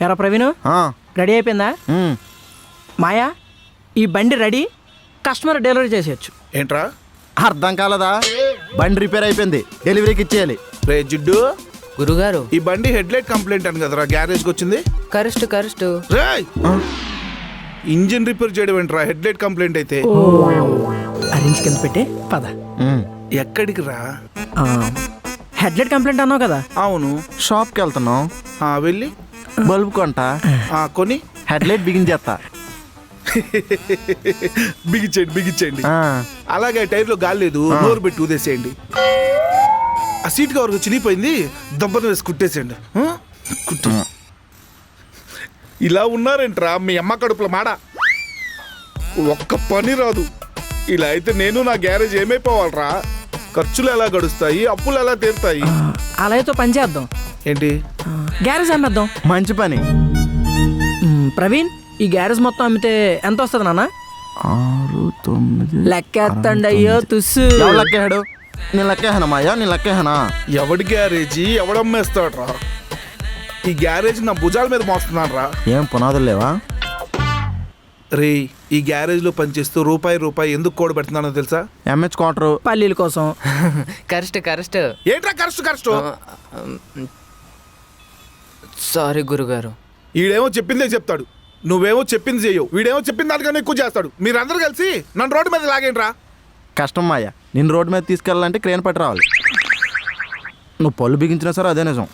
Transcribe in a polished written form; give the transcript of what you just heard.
ఎరా ప్రవీణ్, రెడీ అయిపోయిందా? మాయా, ఈ బండి రెడీ, కస్టమర్ డెలివరీ చేసేయచ్చు. ఏంట్రా అర్థం కాలదా? బండి రిపేర్ అయిపోయింది, డెలివరీకి ఇచ్చేయాలి. రే జిడ్డు, గురుగారు ఈ బండి హెడ్లైట్ కంప్లైంట్ అని కదరా గ్యారేజ్కి వచ్చింది. కరెస్ట్ రేయ్, ఇంజిన్ రిపేర్ చేయడం ఏంట్రా హెడ్లైట్ కంప్లైంట్ అయితే? అరేంజ్ కింద పెట్టే పద. ఎక్కడికి రా? హెడ్లైట్ కంప్లైంట్ అన్నావు కదా. అవును, షాప్కి వెళ్తున్నాం, వెళ్ళి బల్బు కొంటా, కొని హెడ్లైట్ బిగించేస్తా. బిగించండి. అలాగే టైర్లో గాలి లేదు, నోరు పెట్టి ఊదేసేయండి. ఆ సీట్ కవర్ చినిగిపోయింది, దెబ్బను వేసి కుట్టేసేయండి. ఇలా ఉన్నారేంట్రా మీ అమ్మ కడుపుల మాడ? ఒక్క పని రాదు. ఇలా అయితే నేను నా గ్యారేజ్ ఏమైపోవాలరా? ఖర్చులు ఎలా గడుస్తాయి, అప్పులు ఎలా తీరుతాయి? అలా అయితే పని చేద్దాం. ఏంటి? గ్యారేజ్ అమ్మేద్దాం. మంచి పని. ప్రవీణ్, ఈ గ్యారేజ్ మొత్తం అమ్మితే ఎంత వస్తుంది నాన్న? 6, 9 లెక్కేస్తండి. అయ్యో తుస్సు. ఎవరు లెక్కేహాడు? నేను లెక్కేహానా మాయా? నేను లెక్కేహానా? ఎవడి గ్యారేజీ ఎవడమ్మేస్తాడ్రా? ఈ గ్యారేజ్ నా భుజాల మీద మోస్తున్నాను రా. ఏం పునాదులు లేవా? రే, ఈ గ్యారేజ్ లో పనిచేస్తూ రూపాయి ఎందుకు కూడబెడుతున్నానో తెలుసా? ఎంహెచ్ క్వార్టర్ పల్లీల కోసం. కరెస్ట్ ఏంట్రా కరెక్ట్? సారీ గురుగారు. ఈడేమో చెప్పిందే చెప్తాడు, నువ్వేమో చెప్పింది చెయ్యవు. వీడేమో చెప్పిన దానికన్నా ఎక్కువ చేస్తాడు. మీరందరూ కలిసి నన్ను రోడ్డు మీద లాగేంట్రా? కష్టం మాయా, నేను రోడ్డు మీద తీసుకెళ్ళాలంటే క్రేన్ పట్టి రావాలి. నువ్వు పళ్ళు బిగించినా సరే అదే నిజం.